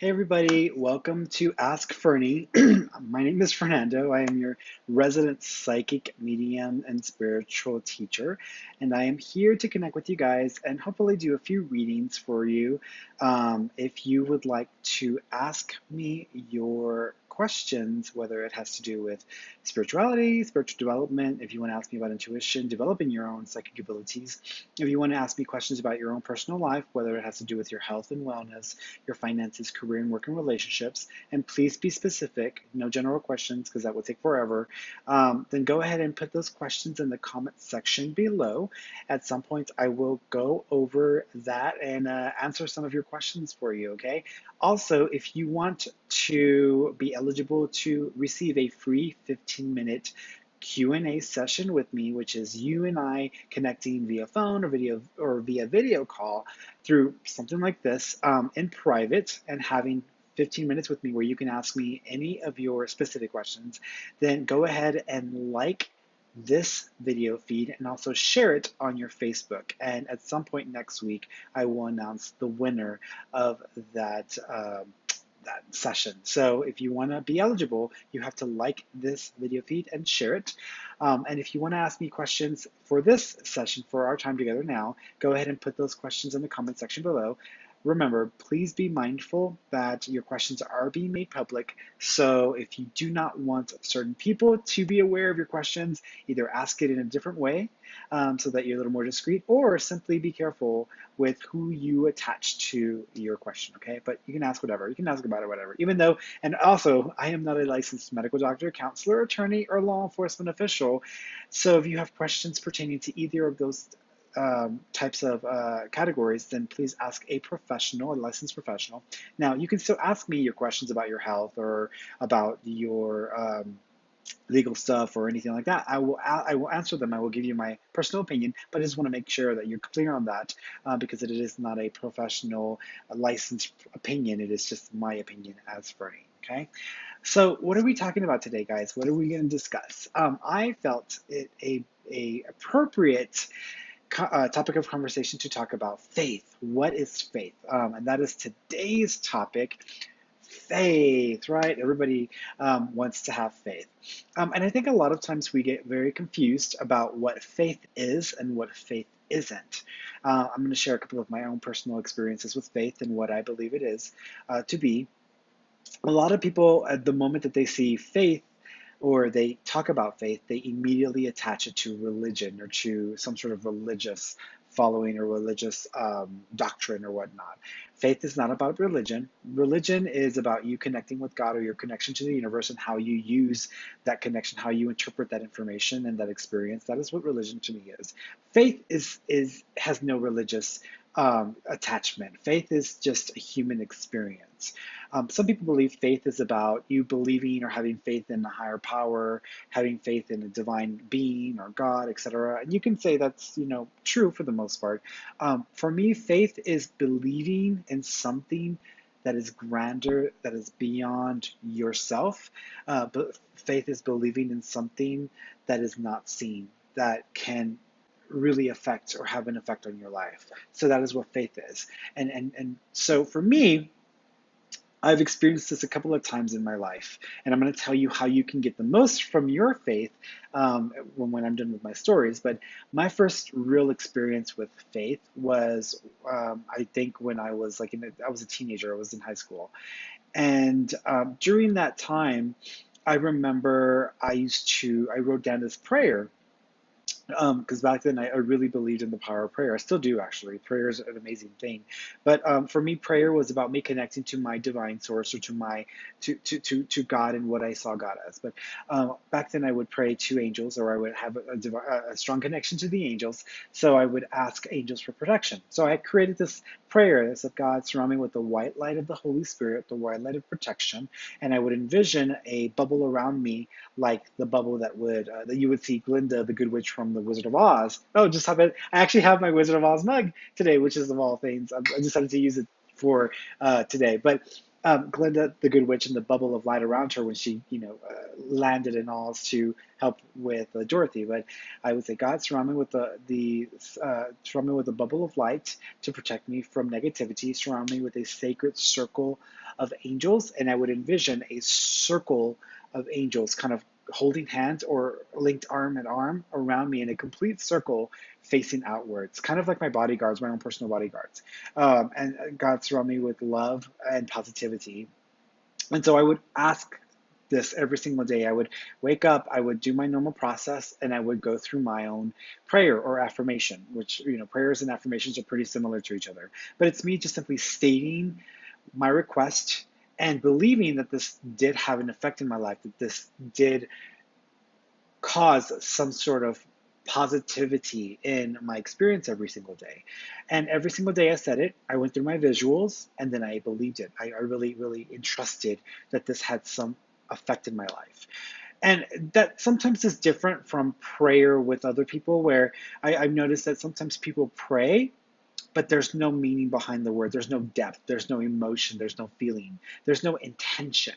Hey everybody, welcome to Ask Fernie. My name is Fernando. I am your resident psychic medium and spiritual teacher, and I am here to connect with you guys and hopefully do a few readings for you. If you would like to ask me your questions, whether it has to do with spirituality, spiritual development, if you want to ask me about intuition, developing your own psychic abilities, if you want to ask me questions about your own personal life, whether it has to do with your health and wellness, your finances, career, and work and relationships, and please be specific, no general questions because that would take forever, then go ahead and put those questions in the comment section below. At some point, I will go over that and answer some of your questions for you, okay? Also, if you want to be eligible to receive a free 15-minute Q&A session with me, which is you and I connecting via phone or via video call through something like this in private and having 15 minutes with me where you can ask me any of your specific questions, then go ahead and like this video feed and also share it on your Facebook. And at some point next week, I will announce the winner of that session. So if you want to be eligible, you have to like this video feed and share it. And if you want to ask me questions for this session, for our time together now, go ahead and put those questions in the comment section below. Remember, please be mindful that your questions are being made public. So if you do not want certain people to be aware of your questions, either ask it in a different way so that you're a little more discreet, or simply be careful with who you attach to your question, okay? But you can ask whatever. You can ask about it, whatever. Even though, and also, I am not a licensed medical doctor, counselor, attorney, or law enforcement official. So if you have questions pertaining to either of those types of categories, then please ask a professional, a licensed professional. Now, you can still ask me your questions about your health or about your legal stuff or anything like that. I will answer them. I will give you my personal opinion, but I just want to make sure that you're clear on that because it is not a professional, licensed opinion. It is just my opinion as Fernie. Okay. So what are we talking about today, guys? What are we going to discuss? I felt it a appropriate topic of conversation to talk about faith. What is faith? And that is today's topic. Faith, right? Everybody wants to have faith. And I think a lot of times we get very confused about what faith is and what faith isn't. I'm going to share a couple of my own personal experiences with faith and what I believe it is to be. A lot of people, at the moment that they see faith, or they talk about faith, they immediately attach it to religion or to some sort of religious following or religious doctrine or whatnot. Faith is not about religion. Religion is about you connecting with God or your connection to the universe and how you use that connection, how you interpret that information and that experience. That is what religion to me is. Faith has no religious attachment. Faith is just a human experience. Some people believe faith is about you believing or having faith in a higher power, having faith in a divine being or God, etc. And you can say that's true for the most part. For me, faith is believing in something that is grander, that is beyond yourself. But faith is believing in something that is not seen, that can really affect or have an effect on your life. So that is what faith is. And so for me, I've experienced this a couple of times in my life, and I'm going to tell you how you can get the most from your faith when I'm done with my stories. But my first real experience with faith was, I think, when I was I was a teenager. I was in high school, and during that time, I remember I wrote down this prayer because back then I really believed in the power of prayer. I still do, actually. Prayer is an amazing thing. But for me, prayer was about me connecting to my divine source or to God and what I saw God as. But back then I would pray to angels, or I would have a strong connection to the angels. So I would ask angels for protection. So I created this prayer that said, God, surround me with the white light of the Holy Spirit, the white light of protection. And I would envision a bubble around me, like the bubble that you would see Glinda, the Good Witch from the Wizard of Oz. Oh, just have it. I actually have my Wizard of Oz mug today, which is of all things. I decided to use it for today. But Glinda, the Good Witch, and the bubble of light around her when she, landed in Oz to help with Dorothy. But I would say, God, surround me with surround me with a bubble of light to protect me from negativity. Surround me with a sacred circle of angels, and I would envision a circle of angels, kind of holding hands or linked arm in arm around me in a complete circle facing outwards, kind of like my bodyguards, my own personal bodyguards. And God surround me with love and positivity. And so I would ask this every single day. I would wake up, I would do my normal process, and I would go through my own prayer or affirmation, which, prayers and affirmations are pretty similar to each other. But it's me just simply stating my request and believing that this did have an effect in my life, that this did cause some sort of positivity in my experience every single day. And every single day I said it, I went through my visuals, and then I believed it. I really, really entrusted that this had some effect in my life. And that sometimes is different from prayer with other people, where I've noticed that sometimes people pray but there's no meaning behind the word. There's no depth. There's no emotion. There's no feeling. There's no intention,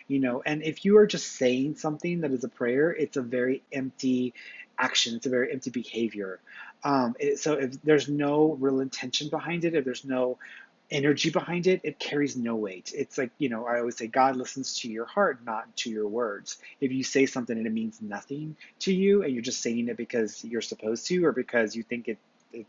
And if you are just saying something that is a prayer, it's a very empty action. It's a very empty behavior. So if there's no real intention behind it, if there's no energy behind it, it carries no weight. It's like, I always say, God listens to your heart, not to your words. If you say something and it means nothing to you and you're just saying it because you're supposed to or because you think it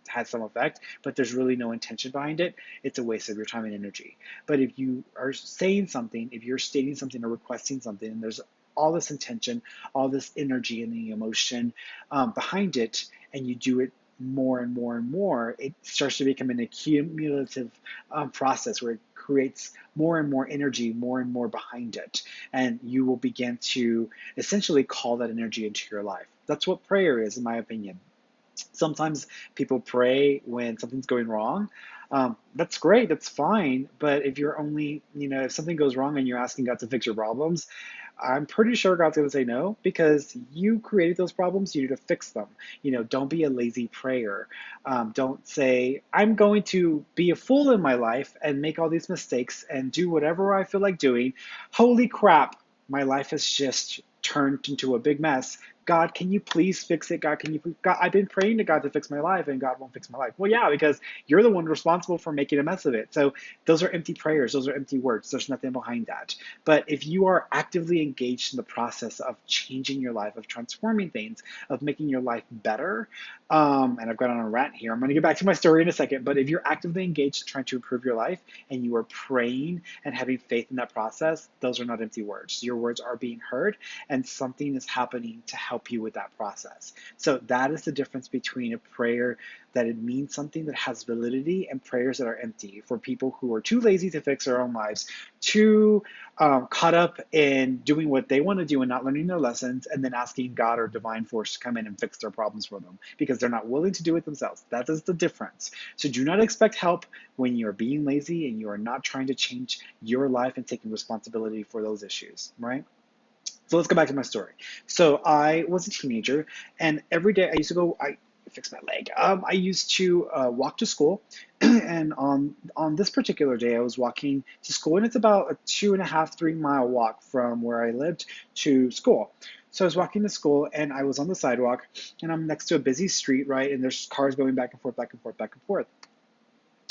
has some effect, but there's really no intention behind it, it's a waste of your time and energy. But if you are saying something, if you're stating something or requesting something, and there's all this intention, all this energy and the emotion behind it, and you do it more and more and more, it starts to become an accumulative process where it creates more and more energy, more and more behind it. And you will begin to essentially call that energy into your life. That's what prayer is, in my opinion. Sometimes people pray when something's going wrong. That's great, that's fine. But if you're only, if something goes wrong and you're asking God to fix your problems, I'm pretty sure God's going to say no because you created those problems. You need to fix them. Don't be a lazy prayer. Don't say, I'm going to be a fool in my life and make all these mistakes and do whatever I feel like doing. Holy crap, my life has just turned into a big mess. God, can you please fix it? God, can you please? God, I've been praying to God to fix my life and God won't fix my life. Well, yeah, because you're the one responsible for making a mess of it. So those are empty prayers. Those are empty words. There's nothing behind that. But if you are actively engaged in the process of changing your life, of transforming things, of making your life better, and I've got on a rant here. I'm going to get back to my story in a second. But if you're actively engaged trying to improve your life and you are praying and having faith in that process, those are not empty words. Your words are being heard and something is happening to help you with that process. So that is the difference between a prayer that it means something that has validity and prayers that are empty for people who are too lazy to fix their own lives, too caught up in doing what they want to do and not learning their lessons, and then asking God or divine force to come in and fix their problems for them because they're not willing to do it themselves. That is the difference. So do not expect help when you're being lazy and you are not trying to change your life and taking responsibility for those issues, right? So let's go back to my story. So I was a teenager, and every day I used to go. I fixed my leg. I used to walk to school, and on this particular day, I was walking to school, and it's about a 2.5, 3 mile walk from where I lived to school. So I was walking to school, and I was on the sidewalk, and I'm next to a busy street, right? And there's cars going back and forth, back and forth, back and forth.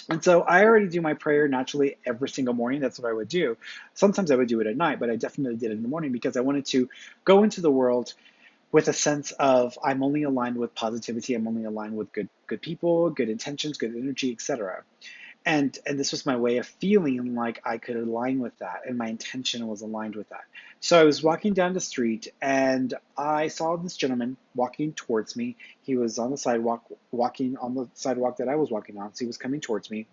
And so I already do my prayer naturally every single morning. That's what I would do. Sometimes I would do it at night, but I definitely did it in the morning because I wanted to go into the world with a sense of I'm only aligned with positivity. I'm only aligned with good people, good intentions, good energy, etc. And this was my way of feeling like I could align with that, and my intention was aligned with that. So I was walking down the street, and I saw this gentleman walking towards me. He was on the sidewalk, walking on the sidewalk that I was walking on, so he was coming towards me.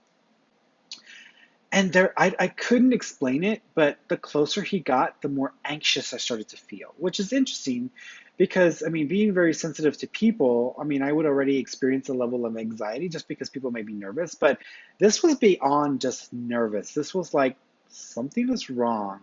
And I couldn't explain it, but the closer he got, the more anxious I started to feel, which is interesting because, I mean, being very sensitive to people, I mean, I would already experience a level of anxiety just because people may be nervous, but this was beyond just nervous. This was like something is wrong.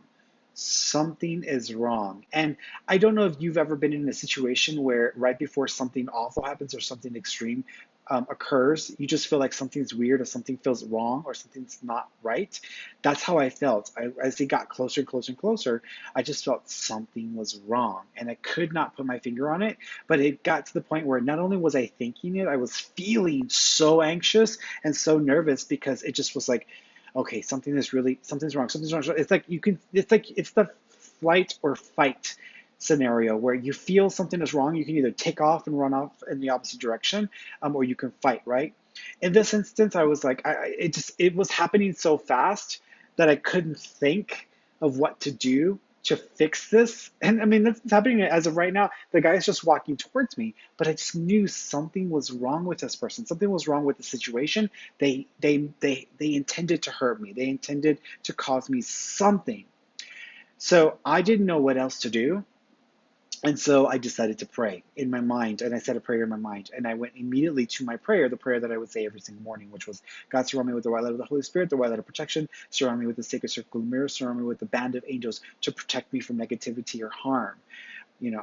Something is wrong. And I don't know if you've ever been in a situation where right before something awful happens or something extreme, occurs, you just feel like something's weird or something feels wrong or something's not right. That's how I felt. As it got closer and closer and closer, I just felt something was wrong. And I could not put my finger on it, but it got to the point where not only was I thinking it, I was feeling so anxious and so nervous because it just was like, okay, something's wrong, something's wrong. It's the flight or fight scenario where you feel something is wrong. You can either take off and run off in the opposite direction, or you can fight, right? In this instance, I was like, it was happening so fast that I couldn't think of what to do to fix this. And I mean, that's happening as of right now. The guy is just walking towards me, but I just knew something was wrong with this person. Something was wrong with the situation. They intended to hurt me. They intended to cause me something. So I didn't know what else to do. And so I decided to pray in my mind, and I said a prayer in my mind, and I went immediately to my prayer, the prayer that I would say every single morning, which was, God, surround me with the white light of the Holy Spirit, the white light of protection, surround me with the sacred circle of mirrors, surround me with the band of angels to protect me from negativity or harm.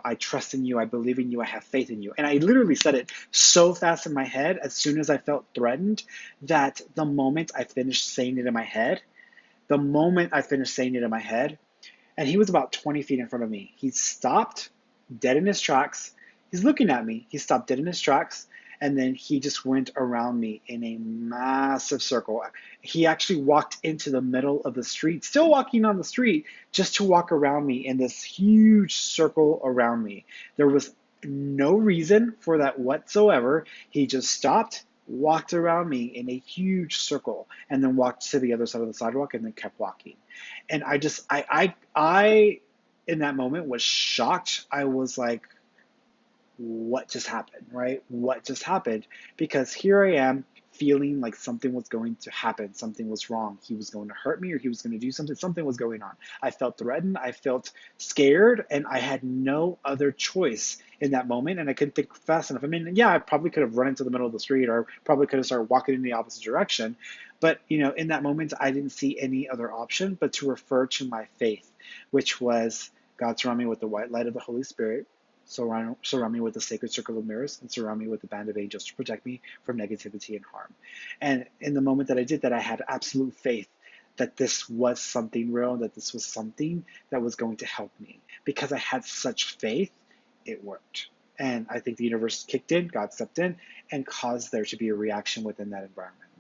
I trust in you, I believe in you, I have faith in you. And I literally said it so fast in my head as soon as I felt threatened that the moment I finished saying it in my head, and he was about 20 feet in front of me. He stopped dead in his tracks. He's looking at me. He stopped dead in his tracks. And then he just went around me in a massive circle. He actually walked into the middle of the street, still walking on the street, just to walk around me in this huge circle around me. There was no reason for that whatsoever. He just stopped, walked around me in a huge circle, and then walked to the other side of the sidewalk and then kept walking. And I in that moment was shocked. I was like, what just happened, right? What just happened? Because here I am feeling like something was going to happen, something was wrong. He was going to hurt me or he was going to do something was going on. I felt threatened, I felt scared, and I had no other choice in that moment, and I couldn't think fast enough. I mean, yeah, I probably could have run into the middle of the street or probably could have started walking in the opposite direction, but in that moment, I didn't see any other option but to refer to my faith, which was, God, surround me with the white light of the Holy Spirit, surround me with the sacred circle of mirrors, and surround me with the band of angels to protect me from negativity and harm. And in the moment that I did that, I had absolute faith that this was something real, that this was something that was going to help me. Because I had such faith, it worked. And I think the universe kicked in, God stepped in, and caused there to be a reaction within that environment.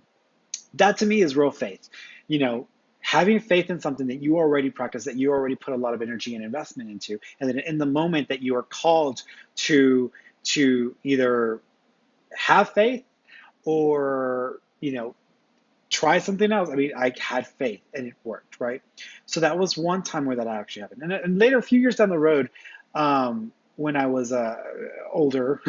That to me is real faith. You know, having faith in something that you already practice, that you already put a lot of energy and investment into, and then in the moment that you are called to either have faith or try something else. I mean, I had faith and it worked, right? So that was one time where that actually happened. And later, a few years down the road, when I was older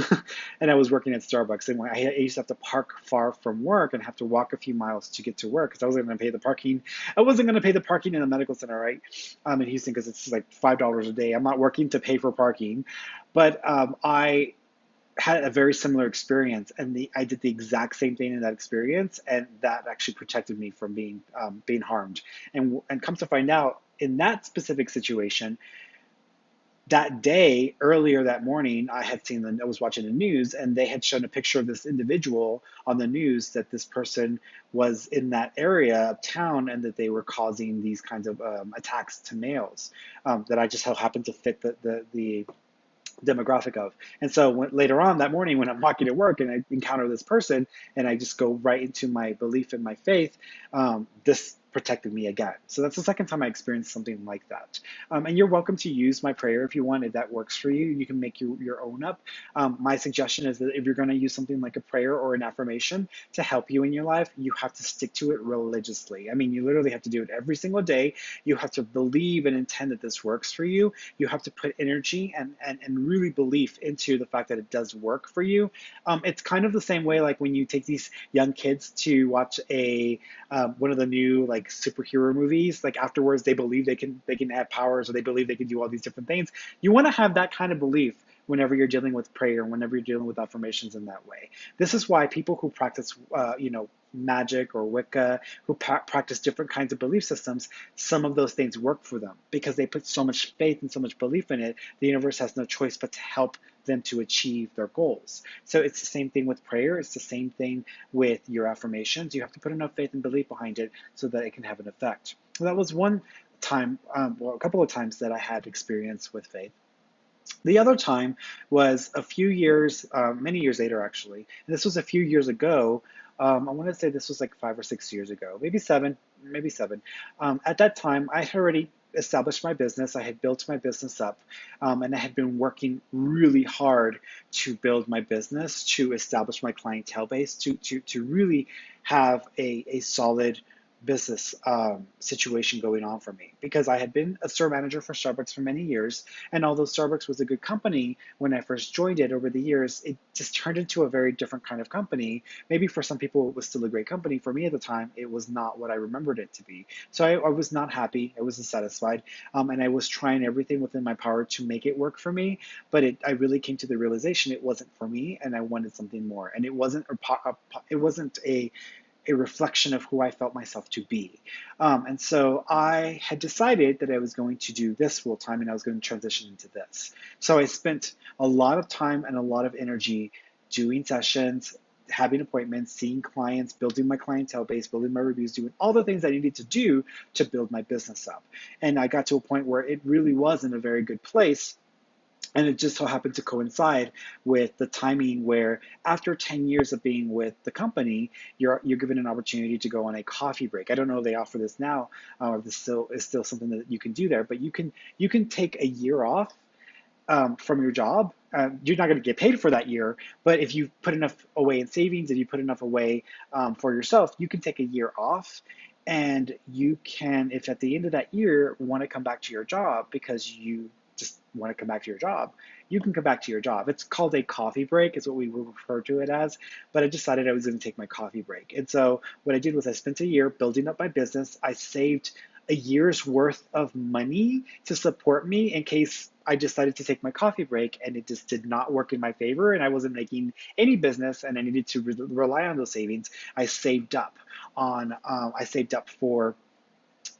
and I was working at Starbucks, and I used to have to park far from work and have to walk a few miles to get to work because I wasn't going to pay the parking. I wasn't going to pay the parking in the medical center, right? In Houston, because it's like $5 a day. I'm not working to pay for parking, but I had a very similar experience, and I did the exact same thing in that experience, and that actually protected me from being harmed. And come to find out, in that specific situation, that day, earlier that morning, I was watching the news, and they had shown a picture of this individual on the news, that this person was in that area of town and that they were causing these kinds of attacks to males, that I just so happened to fit the demographic of. And so later on that morning, when I'm walking to work and I encounter this person and I just go right into my belief in my faith, this protected me again. So that's the second time I experienced something like that. And you're welcome to use my prayer if you want. If that works for you, you can make your own up. My suggestion is that if you're going to use something like a prayer or an affirmation to help you in your life, you have to stick to it religiously. I mean, you literally have to do it every single day. You have to believe and intend that this works for you. You have to put energy and really belief into the fact that it does work for you. It's kind of the same way like when you take these young kids to watch one of the new like superhero movies, like afterwards they believe they can have powers, or they believe they can do all these different things. You want to have that kind of belief whenever you're dealing with prayer, whenever you're dealing with affirmations in that way. This is why people who practice magic or Wicca, who practice different kinds of belief systems, some of those things work for them because they put so much faith and so much belief in it. The universe has no choice but to help them to achieve their goals. So it's the same thing with prayer. It's the same thing with your affirmations. You have to put enough faith and belief behind it so that it can have an effect. So that was one time, well, a couple of times that I had experience with faith. The other time was a few years, many years later actually, and this was a few years ago. I want to say this was like 5 or 6 years ago, maybe seven, maybe seven. At that time, I had already established my business. I had built my business up, and I had been working really hard to build my business, to establish my clientele base, to really have a solid business situation going on for me, because I had been a store manager for Starbucks for many years, and although Starbucks was a good company when I first joined it, over the years it just turned into a very different kind of company. Maybe for some people it was still a great company. For me at the time, it was not what I remembered it to be. So I was not happy. I wasn't satisfied, and I was trying everything within my power to make it work for me. But I really came to the realization it wasn't for me, and I wanted something more. And it wasn't a reflection of who I felt myself to be. And so I had decided that I was going to do this full time, and I was going to transition into this. So I spent a lot of time and a lot of energy doing sessions, having appointments, seeing clients, building my clientele base, building my reviews, doing all the things I needed to do to build my business up. And I got to a point where it really was in a very good place, and it just so happened to coincide with the timing where, after 10 years of being with the company, you're given an opportunity to go on a coffee break. I don't know if they offer this now, or this still is still something that you can do there, but you can take a year off from your job. You're not going to get paid for that year, but if you put enough away in savings, if you put enough away for yourself, you can take a year off. And you can, if at the end of that year want to come back to your job because you just want to come back to your job, you can come back to your job. It's called a coffee break, is what we would refer to it as. But I decided I was going to take my coffee break. And so what I did was I spent a year building up my business. I saved a year's worth of money to support me in case I decided to take my coffee break and it just did not work in my favor and I wasn't making any business and I needed to rely on those savings. I saved up for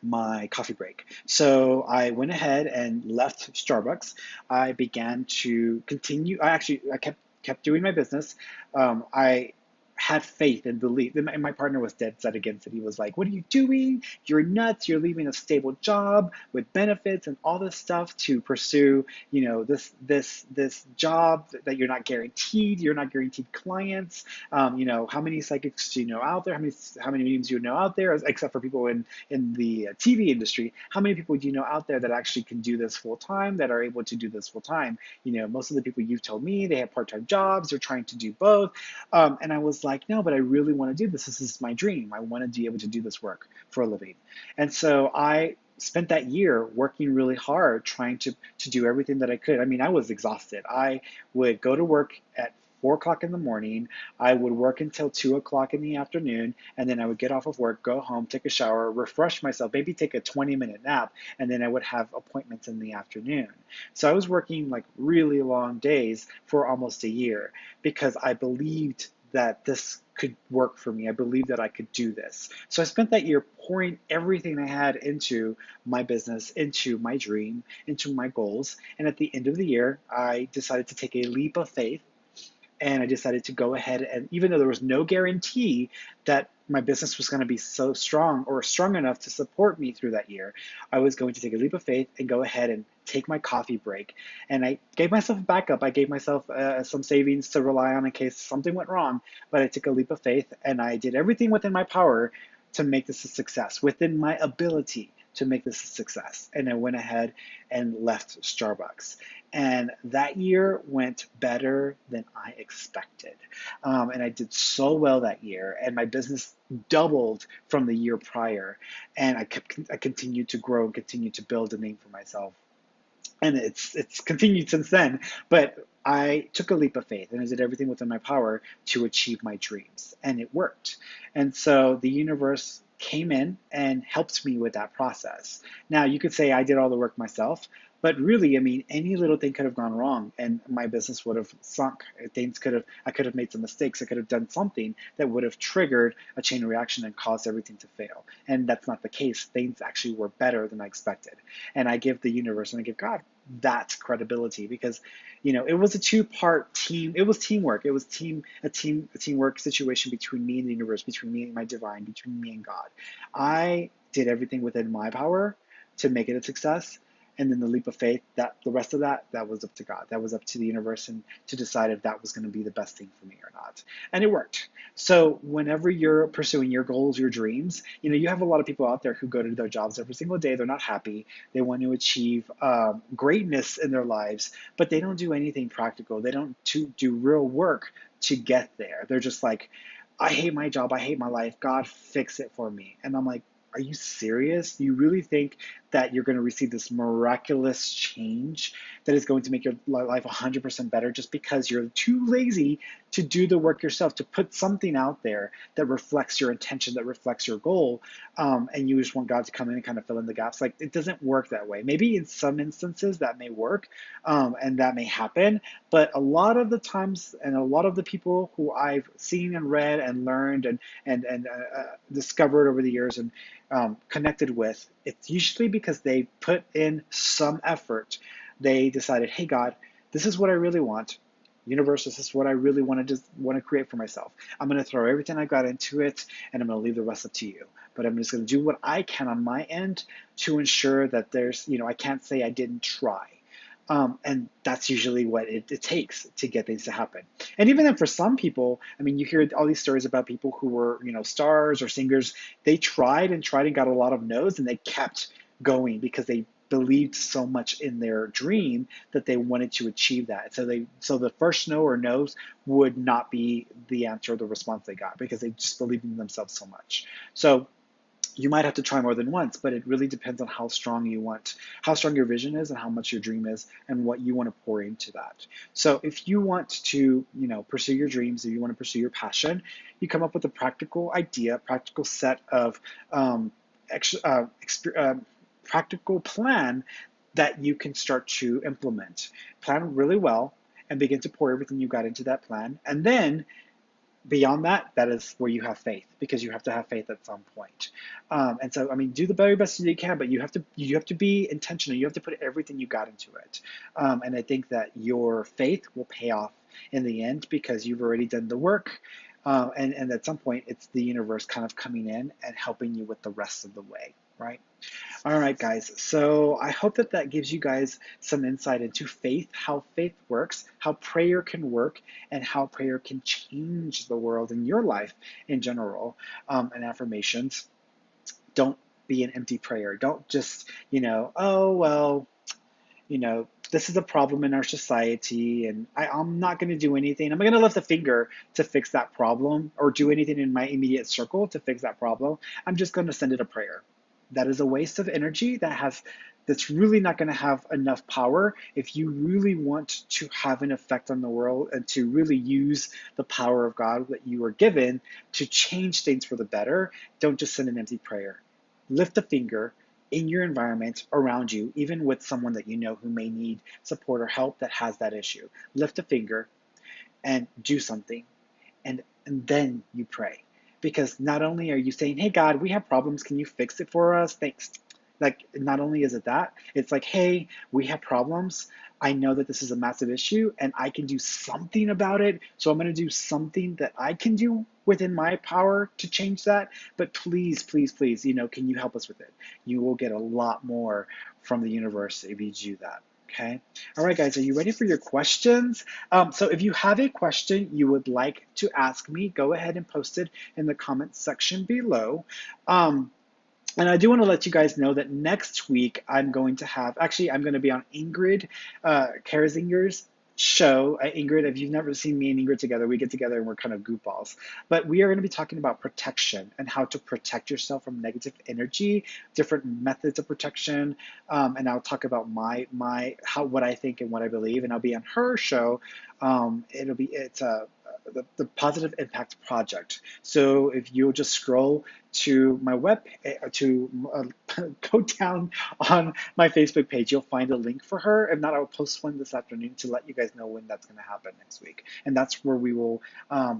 my coffee break. So I went ahead and left Starbucks. I began to continue. I kept doing my business. I had faith and belief. And my partner was dead set against it. He was like, "What are you doing? You're nuts. You're leaving a stable job with benefits and all this stuff to pursue, this job that you're not guaranteed. You're not guaranteed clients. How many psychics do you know out there? How many mediums do you know out there? Except for people in the TV industry, how many people do you know out there that actually can do this full time? That are able to do this full time? Most of the people you've told me, they have part-time jobs. They're trying to do both." And I was like, "No, but I really want to do this. This is my dream. I want to be able to do this work for a living." And so I spent that year working really hard, trying to do everything that I could. I mean, I was exhausted. I would go to work at 4 o'clock in the morning. I would work until 2 o'clock in the afternoon, and then I would get off of work, go home, take a shower, refresh myself, maybe take a 20-minute nap, and then I would have appointments in the afternoon. So I was working like really long days for almost a year because I believed that this could work for me. I believed that I could do this. So I spent that year pouring everything I had into my business, into my dream, into my goals. And at the end of the year, I decided to take a leap of faith, and I decided to go ahead, and even though there was no guarantee that my business was going to be so strong or strong enough to support me through that year, I was going to take a leap of faith and go ahead and take my coffee break. And I gave myself a backup. I gave myself some savings to rely on in case something went wrong. But I took a leap of faith and I did everything within my power to make this a success, within my ability to make this a success. And I went ahead and left Starbucks. And that year went better than I expected. And I did so well that year, and my business doubled from the year prior. And I continued to grow and continued to build a name for myself. And it's continued since then. But I took a leap of faith and I did everything within my power to achieve my dreams, and it worked. And so the universe came in and helped me with that process. Now, you could say I did all the work myself, but really, I mean, any little thing could have gone wrong and my business would have sunk. I could have made some mistakes. I could have done something that would have triggered a chain reaction and caused everything to fail. And that's not the case. Things actually were better than I expected. And I give the universe and I give God that credibility because, it was a two-part team. It was teamwork. It was a teamwork situation between me and the universe, between me and my divine, between me and God. I did everything within my power to make it a success. And then the leap of faith, that the rest of that was up to God. That was up to the universe and to decide if that was going to be the best thing for me or not. And it worked. So whenever you're pursuing your goals, your dreams, you have a lot of people out there who go to their jobs every single day. They're not happy. They want to achieve greatness in their lives, but they don't do anything practical. They don't do real work to get there. They're just like, I hate my job. I hate my life. God, fix it for me. And I'm like, are you serious? Do you really think that you're going to receive this miraculous change that is going to make your life 100% better just because you're too lazy to do the work yourself, to put something out there that reflects your intention, that reflects your goal, and you just want God to come in and kind of fill in the gaps? Like, it doesn't work that way. Maybe in some instances that may work, and that may happen, but a lot of the times and a lot of the people who I've seen and read and learned and discovered over the years and connected with, it's usually because they put in some effort. They decided, hey God, this is what I really want. Universe, this is what I really want to create for myself. I'm going to throw everything I got into it, and I'm going to leave the rest up to you. But I'm just going to do what I can on my end to ensure that I can't say I didn't try. And that's usually what it takes to get things to happen. And even then, for some people, I mean, you hear all these stories about people who were, stars or singers. They tried and tried and got a lot of no's, and they kept going because they believed so much in their dream that they wanted to achieve that. So the first no or no's would not be the answer or the response they got because they just believed in themselves so much. So you might have to try more than once, but it really depends on how strong your vision is and how much your dream is and what you want to pour into that. So if you want to, pursue your dreams, if you want to pursue your passion, you come up with a practical idea, practical set of practical plan that you can start to implement. Plan really well and begin to pour everything you got into that plan. And then beyond that, that is where you have faith, because you have to have faith at some point. And so, I mean, do the very best that you can, but you have to be intentional. You have to put everything you got into it. And I think that your faith will pay off in the end because you've already done the work. And at some point, it's the universe kind of coming in and helping you with the rest of the way, right? All right, guys. So I hope that that gives you guys some insight into faith, how faith works, how prayer can work, and how prayer can change the world and your life in general. And affirmations. Don't be an empty prayer. Don't just, oh, well, this is a problem in our society, and I'm not going to do anything. I'm not going to lift a finger to fix that problem or do anything in my immediate circle to fix that problem. I'm just going to send it a prayer. That is a waste of energy that's really not going to have enough power. If you really want to have an effect on the world and to really use the power of God that you were given to change things for the better, don't just send an empty prayer. Lift a finger in your environment around you, even with someone that you know who may need support or help that has that issue. Lift a finger and do something, and then you pray. Because not only are you saying, hey, God, we have problems. Can you fix it for us? Thanks. Like, not only is it that, it's like, hey, we have problems. I know that this is a massive issue and I can do something about it. So I'm going to do something that I can do within my power to change that. But please, please, please, can you help us with it? You will get a lot more from the universe if you do that. Okay. All right, guys, are you ready for your questions? So if you have a question you would like to ask me, go ahead and post it in the comments section below. And I do want to let you guys know that next week I'm going to be on Ingrid Kerzinger's show. Ingrid, if you've never seen me and Ingrid together, we get together and we're kind of goofballs. But we are going to be talking about protection and how to protect yourself from negative energy, different methods of protection, and I'll talk about what I think and what I believe. And I'll be on her show. It's the Positive Impact Project. So if you'll just scroll to my go down on my Facebook page. You'll find a link for her. If not, I'll post one this afternoon to let you guys know when that's going to happen next week. And that's where we will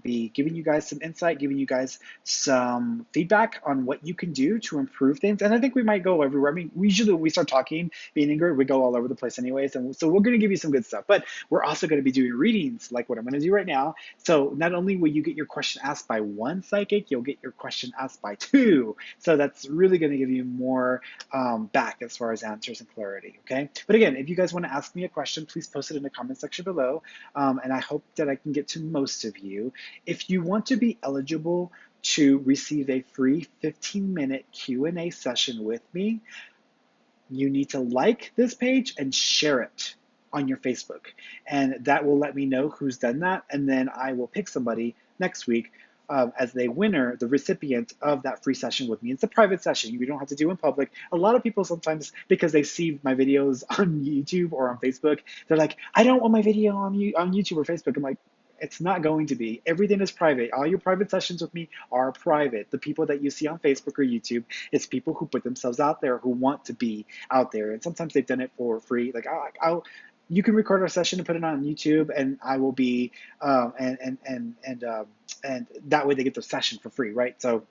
be giving you guys some insight, giving you guys some feedback on what you can do to improve things. And I think we might go everywhere. I mean, we usually when we start talking, being Ingrid, we go all over the place anyways. And so we're going to give you some good stuff. But we're also going to be doing readings like what I'm going to do right now. So not only will you get your question asked by one psychic, you'll get your question asked by two. So that's really going to give you more back as far as answers and clarity, okay? But again, if you guys want to ask me a question, please post it in the comment section below, and I hope that I can get to most of you. If you want to be eligible to receive a free 15-minute Q&A session with me, you need to like this page and share it on your Facebook. And that will let me know who's done that, and then I will pick somebody next week as the winner, the recipient of that free session with me. It's a private session. You don't have to do in public. A lot of people sometimes, because they see my videos on YouTube or on Facebook, they're like, I don't want my video on YouTube or Facebook. I'm like, it's not going to be. Everything is private. All your private sessions with me are private. The people that you see on Facebook or YouTube, it's people who put themselves out there, who want to be out there. And sometimes they've done it for free. Like, you can record our session and put it on YouTube, and I will be, and that way they get the session for free, right? So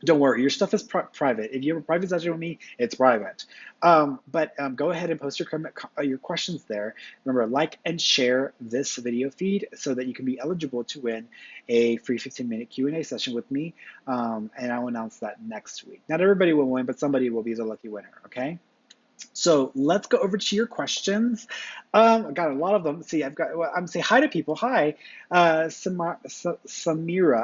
don't worry, your stuff is private. If you have a private session with me, it's private. But go ahead and post your questions there. Remember, like and share this video feed so that you can be eligible to win a free 15-minute Q&A session with me. And I will announce that next week. Not everybody will win, but somebody will be the lucky winner, okay? So let's go over to your questions. I got a lot of them. See, I'm gonna say hi to people. Hi, Samira.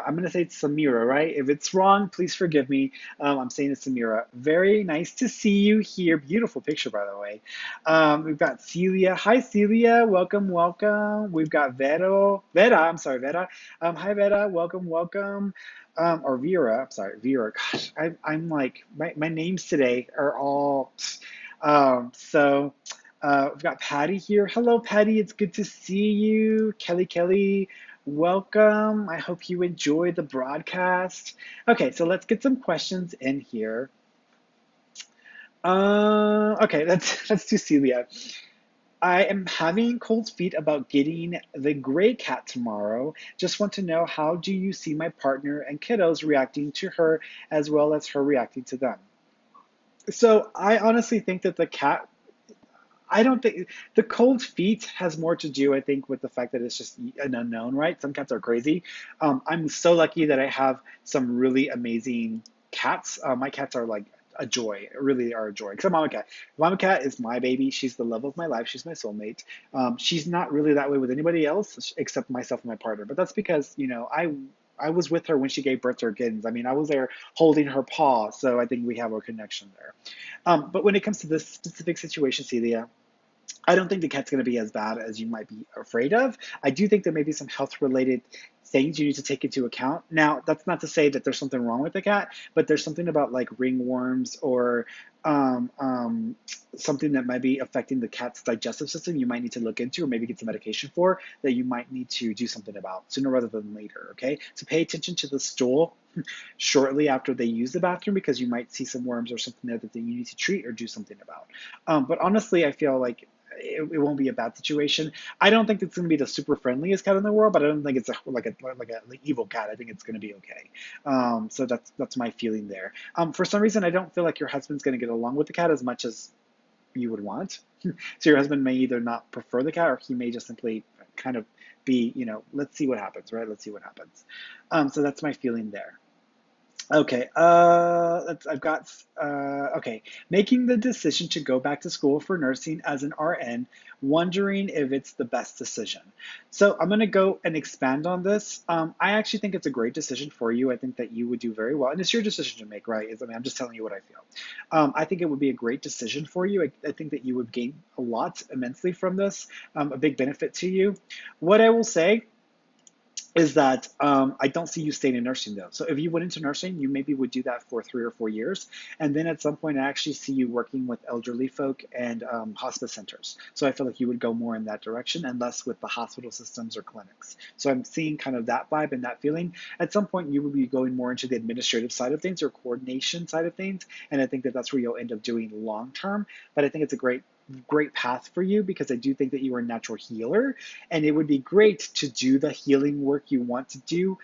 I'm gonna say it's Samira, right? If it's wrong, please forgive me. I'm saying it's Samira. Very nice to see you here. Beautiful picture, by the way. We've got Celia. Hi, Celia. Welcome, welcome. We've got Vera. I'm sorry, Vera. Hi, Vera. Welcome, welcome. Or Vera. I'm sorry, Vera. Gosh, I'm like my names today are all. We've got Patty here. Hello, Patty. It's good to see you. Kelly, welcome. I hope you enjoy the broadcast. Okay, so let's get some questions in here. Okay, let's do Celia. I am having cold feet about getting the gray cat tomorrow. Just want to know, how do you see my partner and kiddos reacting to her as well as her reacting to them? So I honestly think that I don't think the cold feet has more to do, I think, with the fact that it's just an unknown, right? Some cats are crazy. I'm so lucky that I have some really amazing cats. My cats are like a joy, really are a joy. Except Mama Cat. Mama Cat is my baby. She's the love of my life. She's my soulmate. She's not really that way with anybody else except myself and my partner. But that's because, I was with her when she gave birth to her kittens. I mean, I was there holding her paw, so I think we have a connection there. But when it comes to this specific situation, Celia, I don't think the cat's going to be as bad as you might be afraid of. I do think there may be some health related things you need to take into account. Now, that's not to say that there's something wrong with the cat, but there's something about like ringworms or um, um, something that might be affecting the cat's digestive system you might need to look into or maybe get some medication for that you might need to do something about sooner rather than later, okay? So pay attention to the stool shortly after they use the bathroom because you might see some worms or something there that you need to treat or do something about. But honestly, I feel like it won't be a bad situation. I don't think it's going to be the super friendliest cat in the world, but I don't think it's like an evil cat. I think it's going to be okay. So that's my feeling there. For some reason, I don't feel like your husband's going to get along with the cat as much as you would want. So your husband may either not prefer the cat or he may just simply kind of be, let's see what happens, right? Let's see what happens. So that's my feeling there. Okay, okay. Making the decision to go back to school for nursing as an RN, wondering if it's the best decision. So I'm going to go and expand on this. I actually think it's a great decision for you. I think that you would do very well. And it's your decision to make, right? I'm just telling you what I feel. I think it would be a great decision for you. I think that you would gain a lot immensely from this, a big benefit to you. What I will say is that I don't see you staying in nursing though. So if you went into nursing, you maybe would do that for 3 or 4 years, and then at some point, I actually see you working with elderly folk and hospice centers. So I feel like you would go more in that direction and less with the hospital systems or clinics. So I'm seeing kind of that vibe and that feeling. At some point, you would be going more into the administrative side of things or coordination side of things, and I think that that's where you'll end up doing long term. But I think it's a great path for you because I do think that you are a natural healer, and it would be great to do the healing work you want to do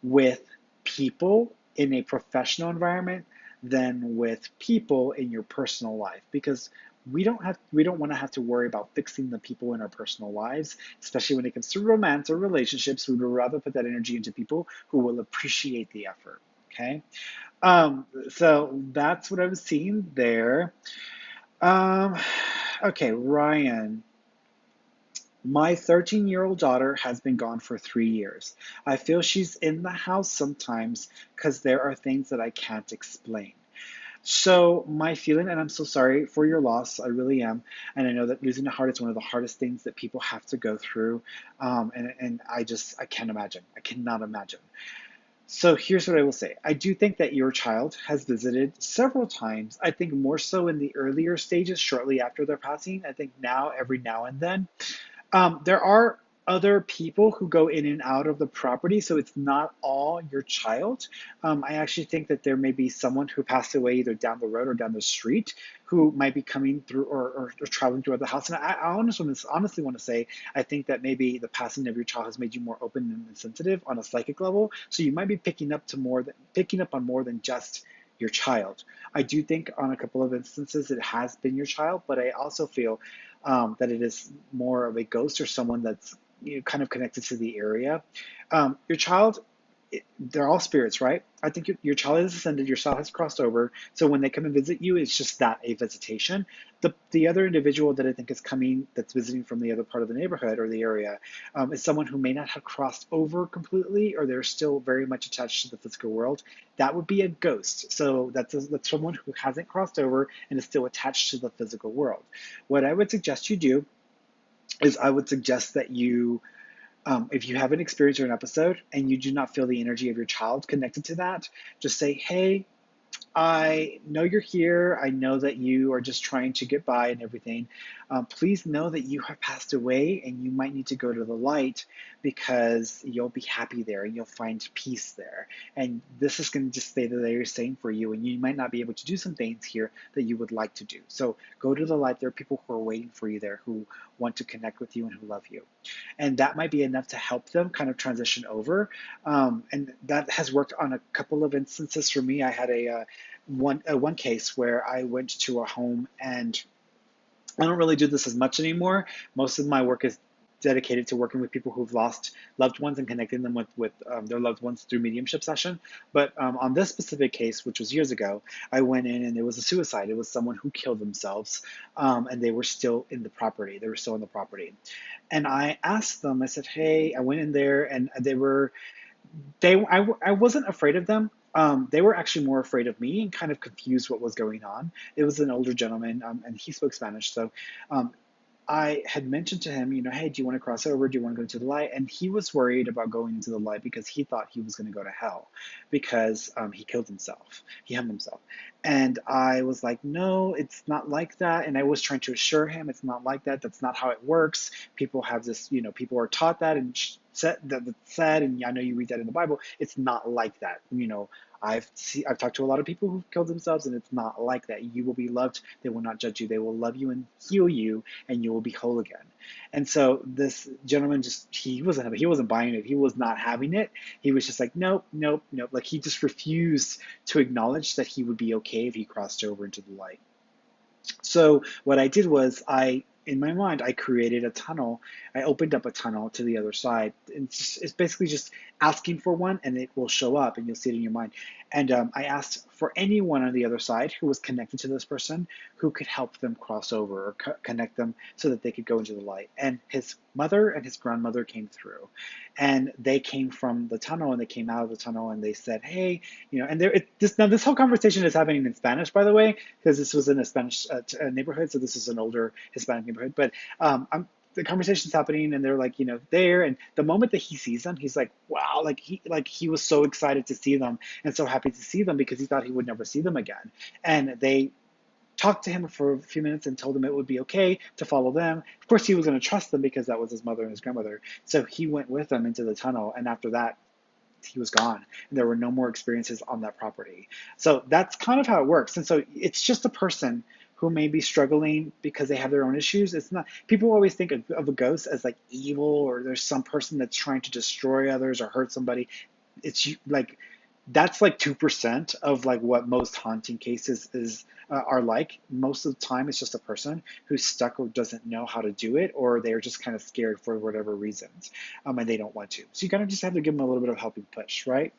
with people in a professional environment than with people in your personal life, because we don't want to have to worry about fixing the people in our personal lives, especially when it comes to romance or relationships. We would rather put that energy into people who will appreciate the effort. Okay. So that's what I was seeing there. um, okay, Ryan. My 13-year-old daughter has been gone for 3 years. I feel she's in the house sometimes because there are things that I can't explain. So, my feeling, and I'm so sorry for your loss, I really am. And I know that losing a heart is one of the hardest things that people have to go through. And I can't imagine. I cannot imagine. So, here's what I will say. I do think that your child has visited several times. I think more so in the earlier stages, shortly after their passing. I think now, every now and then. There are other people who go in and out of the property, so it's not all your child. I actually think that there may be someone who passed away either down the road or down the street who might be coming through or traveling throughout the house. And I honestly want to say, I think that maybe the passing of your child has made you more open and sensitive on a psychic level. So you might be picking up on more than just your child. I do think on a couple of instances it has been your child, but I also feel that it is more of a ghost or someone that's kind of connected to the area. Your child, they're all spirits, right? I think your child has ascended, your child has crossed over. So when they come and visit you, it's just that, a visitation. The other individual that I think is coming, that's visiting from the other part of the neighborhood or the area, is someone who may not have crossed over completely, or they're still very much attached to the physical world. That would be a ghost. So that's someone who hasn't crossed over and is still attached to the physical world. What I would suggest you do is I would suggest that if you have an experience or an episode and you do not feel the energy of your child connected to that, just say, hey, I know you're here. I know that you are just trying to get by and everything. Please know that you have passed away and you might need to go to the light because you'll be happy there and you'll find peace there. And this is going to just stay the very same for you. And you might not be able to do some things here that you would like to do. So go to the light. There are people who are waiting for you there who want to connect with you and who love you. And that might be enough to help them kind of transition over. And that has worked on a couple of instances for me. I had one case where I went to a home, and I don't really do this as much anymore. Most of my work is dedicated to working with people who've lost loved ones and connecting them with their loved ones through mediumship session. But on this specific case, which was years ago, I went in and it was a suicide. It was someone who killed themselves, and they were still in the property. They were still in the property. And I asked them, I said, hey, I went in there and I wasn't afraid of them. They were actually more afraid of me and kind of confused what was going on. It was an older gentleman, and he spoke Spanish. So um, I had mentioned to him, hey, do you want to cross over? Do you want to go into the light? And he was worried about going into the light because he thought he was going to go to hell because he killed himself. He hung himself. And I was like, no, it's not like that. And I was trying to assure him it's not like that. That's not how it works. People have this, people are taught that and said, and I know you read that in the Bible. It's not like that. I've talked to a lot of people who've killed themselves, and it's not like that. You will be loved. They will not judge you. They will love you and heal you, and you will be whole again. And so this gentleman he wasn't buying it. He was not having it. He was just like, nope, nope, nope. Like he just refused to acknowledge that he would be okay if he crossed over into the light. So what I did was in my mind, I created a tunnel. I opened up a tunnel to the other side. It's basically just asking for one, and it will show up, and you'll see it in your mind. And I asked for anyone on the other side who was connected to this person who could help them cross over or connect them so that they could go into the light. And his mother and his grandmother came through, and they came from the tunnel, and they came out of the tunnel, and they said, "Hey, And this whole conversation is happening in Spanish, by the way, because this was in a Spanish neighborhood, so this is an older Hispanic neighborhood. But the conversation's happening and they're like, there. And the moment that he sees them, he's like, wow, like he was so excited to see them and so happy to see them because he thought he would never see them again. And they talked to him for a few minutes and told him it would be okay to follow them. Of course, he was going to trust them because that was his mother and his grandmother. So he went with them into the tunnel. And after that, he was gone and there were no more experiences on that property. So that's kind of how it works. And so it's just a person who may be struggling because they have their own issues. It's not, people always think of a ghost as like evil or there's some person that's trying to destroy others or hurt somebody. It's like that's like 2% of like what most haunting cases are like. Most of the time it's just a person who's stuck or doesn't know how to do it, or they're just kind of scared for whatever reasons, and they don't want to. So you kind of just have to give them a little bit of helping push, right?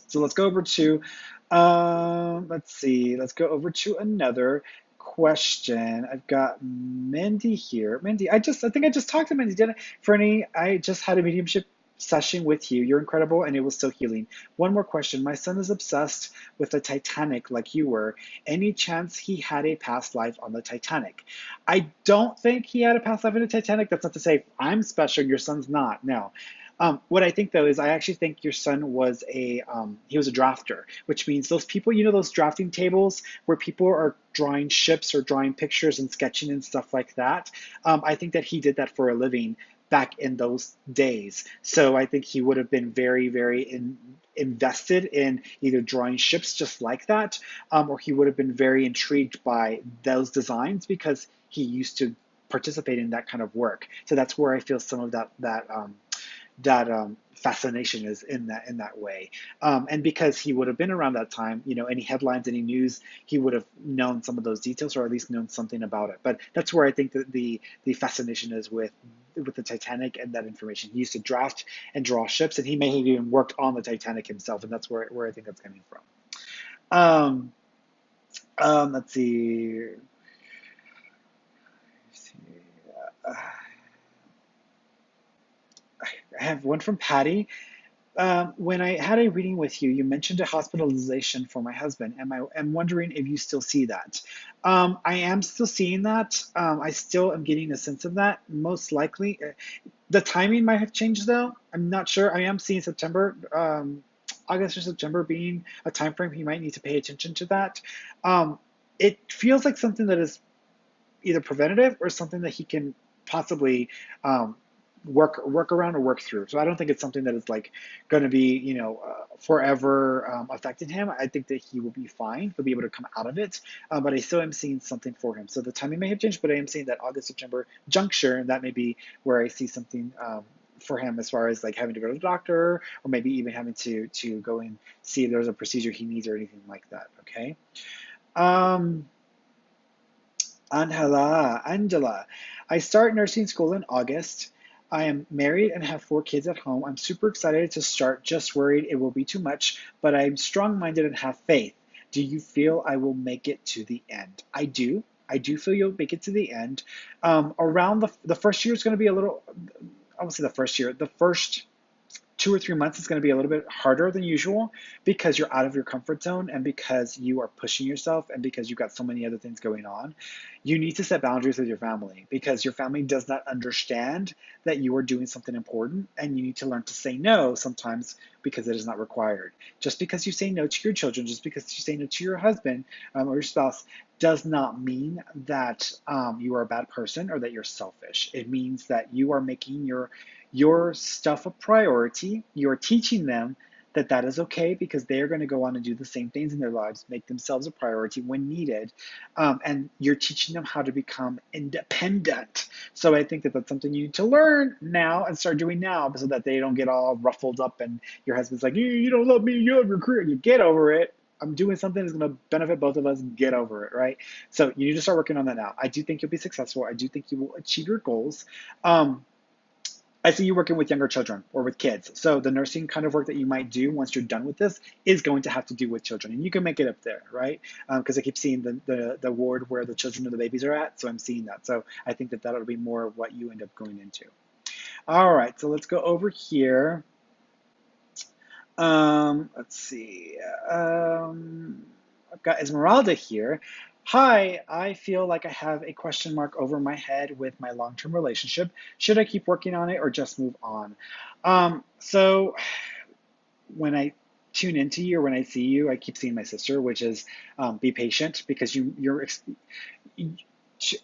So let's go over to let's see, let's go over to another question. I've got Mindy here. Mindy, I think I just talked to Mindy, didn't I? Fernie, I just had a mediumship session with you. You're incredible and it was so healing. One more question. My son is obsessed with the Titanic like you were. Any chance he had a past life on the Titanic? I don't think he had a past life on the Titanic. That's not to say I'm special, your son's not. No. What I think though is I actually think your son was he was a drafter, which means those people, those drafting tables where people are drawing ships or drawing pictures and sketching and stuff like that. I think that he did that for a living back in those days. So I think he would have been very, very invested in either drawing ships just like that, or he would have been very intrigued by those designs because he used to participate in that kind of work. So that's where I feel some of that fascination is in that way. And because he would have been around that time, any headlines, any news, he would have known some of those details or at least known something about it. But that's where I think that the fascination is with the Titanic and that information. He used to draft and draw ships, and he may have even worked on the Titanic himself, and that's where I think that's coming from. Um, let's see. I have one from Patty. When I had a reading with you, you mentioned a hospitalization for my husband. I'm wondering if you still see that. I am still seeing that. I still am getting a sense of that. Most likely, the timing might have changed though. I'm not sure. I am seeing September, August or September being a time frame he might need to pay attention to that. It feels like something that is either preventative or something that he can possibly work around or work through. So I don't think it's something that is like going to be forever affecting him. I think that he will be fine. He'll be able to come out of it. But I still am seeing something for him. So the timing may have changed, but I am seeing that August September juncture, and that may be where I see something. For him, as far as like having to go to the doctor, or maybe even having to go and see if there's a procedure he needs or anything like that. Okay. Um, Angela, I start nursing school in August. I am married and have 4 kids at home. I'm super excited to start, just worried it will be too much, but I'm strong-minded and have faith. Do you feel I will make it to the end? I do. I do feel you'll make it to the end. Around the first year is going to be a little, I won't say the first year, the first 2 or 3 months is going to be a little bit harder than usual because you're out of your comfort zone and because you are pushing yourself and because you've got so many other things going on. You need to set boundaries with your family because your family does not understand that you are doing something important, and you need to learn to say no sometimes because it is not required. Just because you say no to your children, just because you say no to your husband or your spouse, does not mean that you are a bad person or that you're selfish. It means that you are making your stuff a priority. You're teaching them that that is okay because they're going to go on and do the same things in their lives, make themselves a priority when needed. And you're teaching them how to become independent. So I think that that's something you need to learn now and start doing now so that they don't get all ruffled up and your husband's like, you don't love me, you have your career. You get over it. I'm doing something that's going to benefit both of us. Get over it, right? So you need to start working on that now. I do think you'll be successful. I do think you will achieve your goals. I see you working with younger children or with kids. So the nursing kind of work that you might do once you're done with this is going to have to do with children. And you can make it up there, right? Because I keep seeing the ward where the children or the babies are at. So I'm seeing that. So I think that that'll be more of what you end up going into. All right, so let's go over here. Let's see. I've got Esmeralda here. Hi, I feel like I have a question mark over my head with my long-term relationship. Should I keep working on it or just move on? So when I tune into you or when I see you, I keep seeing my sister, which is be patient because you,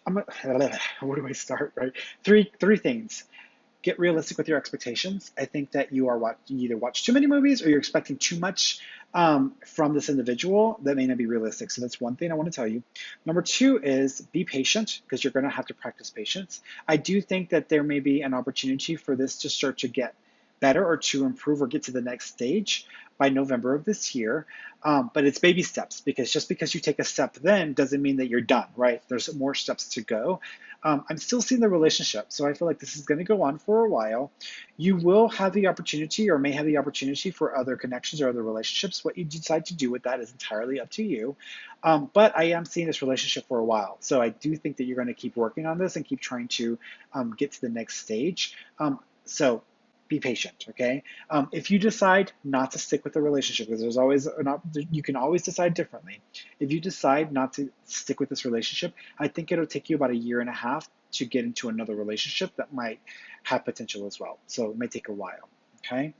I'm a, where do I start, right? Three things. Get realistic with your expectations. I think that you either watch too many movies or you're expecting too much from this individual that may not be realistic. So that's one thing I want to tell you. Number two is be patient because you're going to have to practice patience. I do think that there may be an opportunity for this to start to get better or to improve or get to the next stage by November of this year. But it's baby steps because just because you take a step then doesn't mean that you're done, right? There's more steps to go. I'm still seeing the relationship, so I feel like this is going to go on for a while. You will have the opportunity or may have the opportunity for other connections or other relationships. What you decide to do with that is entirely up to you. But I am seeing this relationship for a while, so I do think that you're going to keep working on this and keep trying to get to the next stage. So be patient, okay? If you decide not to stick with the relationship, because you can always decide differently. If you decide not to stick with this relationship, I think it'll take you about a year and a half to get into another relationship that might have potential as well. So it may take a while, okay?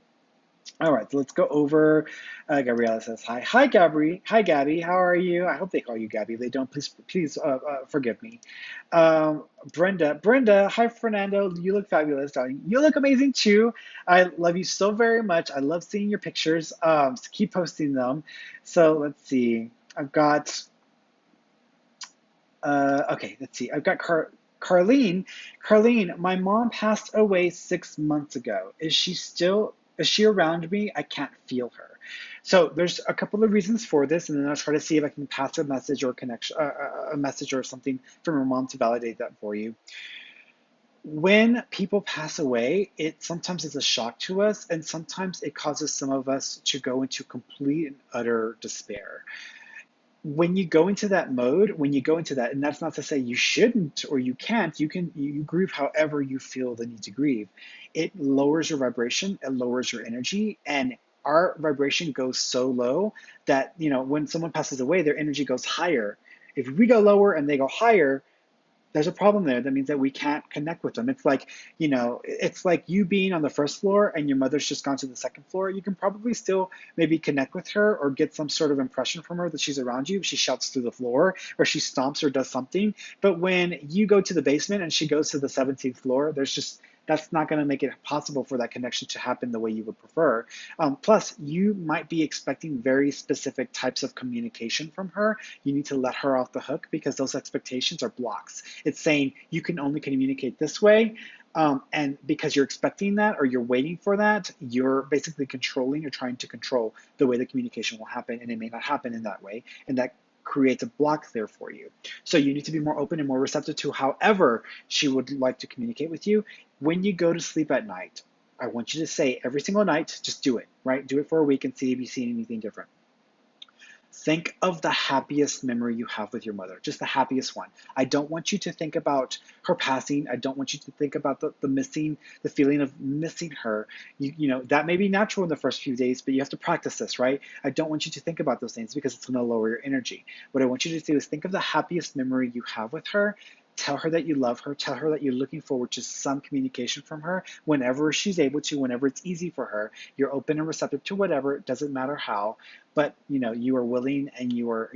All right, so let's go over. Gabriella says hi. Hi, Gabby. Hi, Gabby. How are you? I hope they call you Gabby. They don't. Please forgive me. Brenda. Hi, Fernando. You look fabulous, darling. You look amazing too. I love you so very much. I love seeing your pictures. So keep posting them. So let's see. I've got. Okay, let's see. I've got Carlene. Carlene, my mom passed away 6 months ago. Is she around me? I can't feel her. So there's a couple of reasons for this, and then I'll try to see if I can pass a message or connection, a message or something from her mom to validate that for you. When people pass away, it sometimes is a shock to us, and sometimes it causes some of us to go into complete and utter despair. When you go into that mode, when you go into that, and that's not to say you shouldn't or you can't, you grieve however you feel the need to grieve. It lowers your vibration, it lowers your energy, and our vibration goes so low that, when someone passes away, their energy goes higher. If we go lower and they go higher, there's a problem there. That means that we can't connect with them. It's like you being on the first floor and your mother's just gone to the second floor. You can probably still maybe connect with her or get some sort of impression from her that she's around you. She shouts through the floor or she stomps or does something. But when you go to the basement and she goes to the 17th floor, that's not going to make it possible for that connection to happen the way you would prefer. Plus, you might be expecting very specific types of communication from her. You need to let her off the hook because those expectations are blocks. It's saying you can only communicate this way. And because you're expecting that or you're waiting for that, you're basically controlling or trying to control the way the communication will happen, and it may not happen in that way. And that creates a block there for you. So you need to be more open and more receptive to however she would like to communicate with you. When you go to sleep at night, I want you to say every single night, just do it, right? Do it for a week and see if you see anything different. Think of the happiest memory you have with your mother, just the happiest one. I don't want you to think about her passing. I don't want you to think about the feeling of missing her. That may be natural in the first few days, but you have to practice this, right? I don't want you to think about those things because it's going to lower your energy. What I want you to do is think of the happiest memory you have with her. Tell her that you love her. Tell her that you're looking forward to some communication from her whenever she's able to, whenever it's easy for her. You're open and receptive to whatever. It doesn't matter how, but you are willing and you are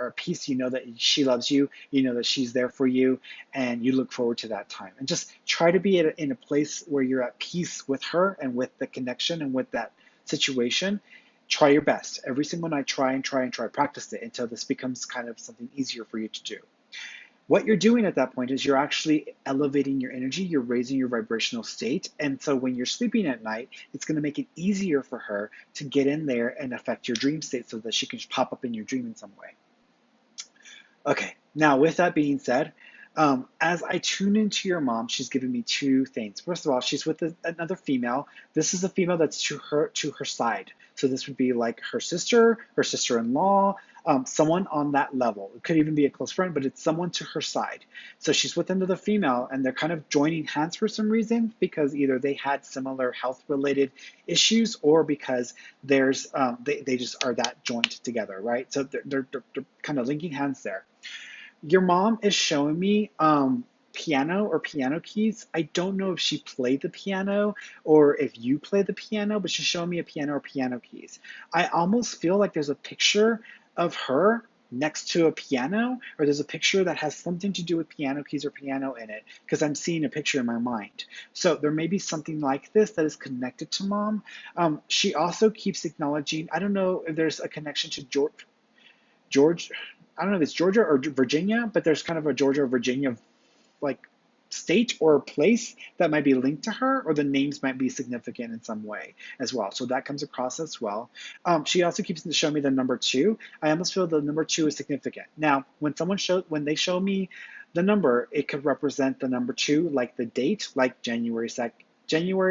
at peace. You know that she loves you. You know that she's there for you, and you look forward to that time. And just try to be in a place where you're at peace with her and with the connection and with that situation. Try your best every single night. Try and try and try. Practice it until this becomes kind of something easier for you to do. What you're doing at that point is you're actually elevating your energy, you're raising your vibrational state. And so when you're sleeping at night, it's going to make it easier for her to get in there and affect your dream state so that she can pop up in your dream in some way. Okay, now with that being said, as I tune into your mom, she's giving me two things. First of all, she's with another female. This is a female that's to her side. So this would be like her sister-in-law, someone on that level. It could even be a close friend, but it's someone to her side. So she's with another female, and they're kind of joining hands for some reason because either they had similar health-related issues or because they just are that joined together, right? So they're kind of linking hands there. Your mom is showing me piano or piano keys. I don't know if she played the piano or if you play the piano, but she's showing me a piano or piano keys. I almost feel like there's a picture of her next to a piano, or there's a picture that has something to do with piano keys or piano in it, because I'm seeing a picture in my mind. So there may be something like this that is connected to mom. She also keeps acknowledging, I don't know if there's a connection to George, I don't know if it's Georgia or Virginia, but there's kind of a Georgia or Virginia like state or place that might be linked to her, or the names might be significant in some way as well. So that comes across as well. She also keeps showing me the number two. I almost feel the number two is significant. Now, when they show me the number, it could represent the number two, like the date, like January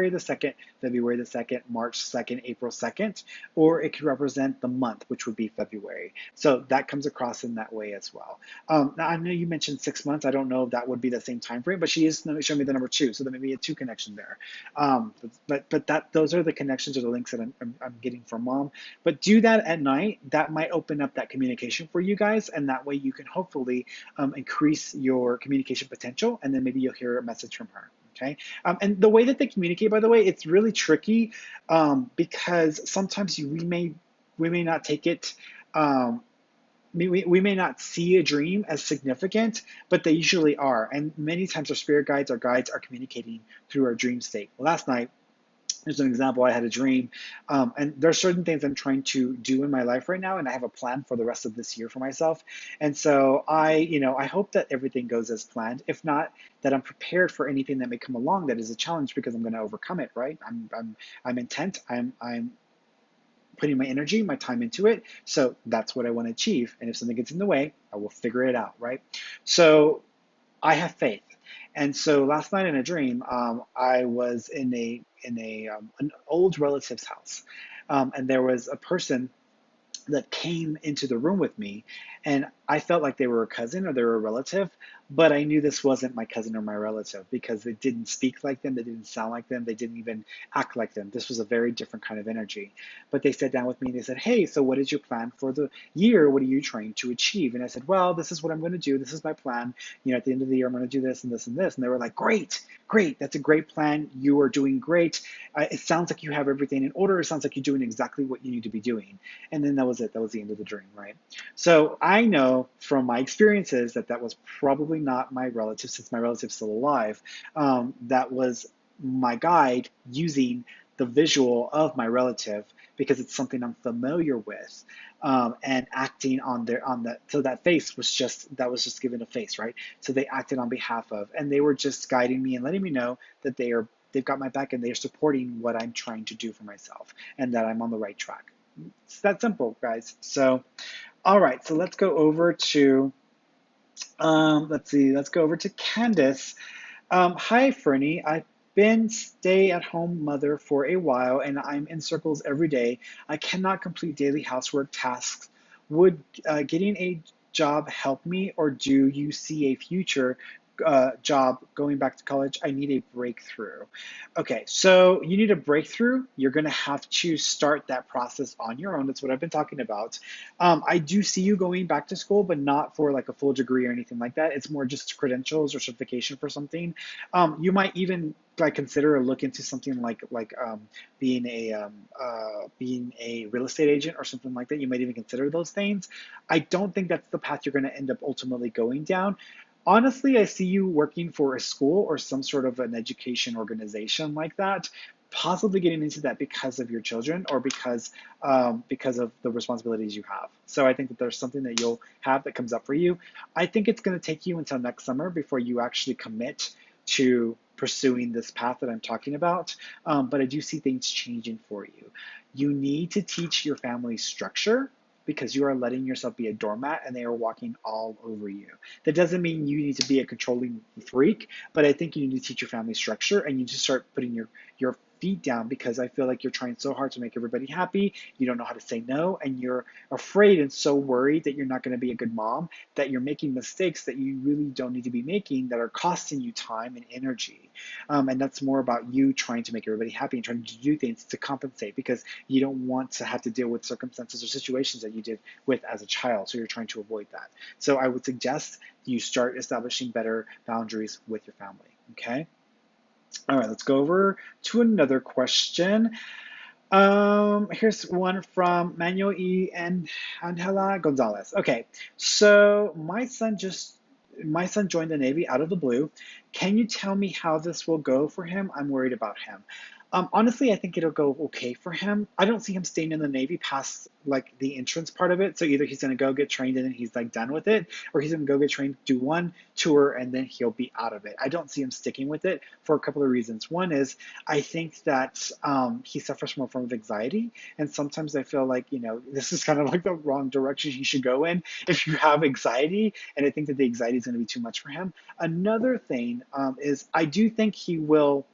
the 2nd, February the 2nd, March 2nd, April 2nd, or it could represent the month, which would be February. So that comes across in that way as well. Now, I know you mentioned 6 months. I don't know if that would be the same time frame, but she is showing me the number two, so there may be a two connection there. But those are the connections or the links that I'm getting from mom. But do that at night. That might open up that communication for you guys, and that way you can hopefully increase your communication potential, and then maybe you'll hear a message from her. Okay. And the way that they communicate, by the way, it's really tricky because sometimes we may not take it. Um, we may not see a dream as significant, but they usually are. And many times our spirit guides, our guides are communicating through our dream state. Last night, there's an example. I had a dream, and there are certain things I'm trying to do in my life right now, and I have a plan for the rest of this year for myself. And so I hope that everything goes as planned. If not, that I'm prepared for anything that may come along that is a challenge, because I'm going to overcome it. Right? I'm intent. I'm putting my energy, my time into it. So that's what I want to achieve. And if something gets in the way, I will figure it out. Right? So I have faith. And so last night in a dream, I was in an old relative's house, and there was a person that came into the room with me, and I felt like they were a cousin or they were a relative, but I knew this wasn't my cousin or my relative because they didn't speak like them, they didn't sound like them, they didn't even act like them. This was a very different kind of energy. But they sat down with me and they said, "Hey, so what is your plan for the year? What are you trying to achieve?" And I said, "Well, this is what I'm going to do. This is my plan. At the end of the year, I'm going to do this and this and this." And they were like, "Great, great. That's a great plan. You are doing great. It sounds like you have everything in order. It sounds like you're doing exactly what you need to be doing." And then that was it. That was the end of the dream, right? So I know from my experiences that that was probably not my relative, since my relative's still alive. That was my guide using the visual of my relative because it's something I'm familiar with, and acting on that. So that face was just given a face, right? So they acted on behalf of, and they were just guiding me and letting me know that they've got my back and they're supporting what I'm trying to do for myself and that I'm on the right track. It's that simple, guys. So, all right. So let's go over to let's see. Let's go over to Candace. Hi, Fernie. I've been stay-at-home mother for a while, and I'm in circles every day. I cannot complete daily housework tasks. Would getting a job help me, or do you see a future job going back to college? I need a breakthrough. Okay, so you need a breakthrough. You're going to have to start that process on your own. That's what I've been talking about. I do see you going back to school, but not for like a full degree or anything like that. It's more just credentials or certification for something. You might even like consider or look into something like being a real estate agent or something like that. You might even consider those things. I don't think that's the path you're going to end up ultimately going down. Honestly, I see you working for a school or some sort of an education organization like that, possibly getting into that because of your children or because of the responsibilities you have. So I think that there's something that you'll have that comes up for you. I think it's going to take you until next summer before you actually commit to pursuing this path that I'm talking about. But I do see things changing for you. You need to teach your family structure because you are letting yourself be a doormat and they are walking all over you. That doesn't mean you need to be a controlling freak, but I think you need to teach your family structure and you need to start putting your beat down because I feel like you're trying so hard to make everybody happy. You don't know how to say no, and you're afraid and so worried that you're not going to be a good mom, that you're making mistakes that you really don't need to be making that are costing you time and energy. And that's more about you trying to make everybody happy and trying to do things to compensate because you don't want to have to deal with circumstances or situations that you did with as a child. So you're trying to avoid that. So I would suggest you start establishing better boundaries with your family. Okay. All right, let's go over to another question. Here's one from Manuel E. and Angela Gonzalez. Okay, so my son joined the Navy out of the blue. Can you tell me how this will go for him? I'm worried about him. Honestly, I think it'll go okay for him. I don't see him staying in the Navy past like the entrance part of it. So either he's gonna go get trained and then he's like done with it, or he's gonna go get trained, do one tour, and then he'll be out of it. I don't see him sticking with it for a couple of reasons. One is I think that he suffers from a form of anxiety, and sometimes I feel like this is kind of like the wrong direction he should go in if you have anxiety, and I think that the anxiety is going to be too much for him. Another thing is I do think he will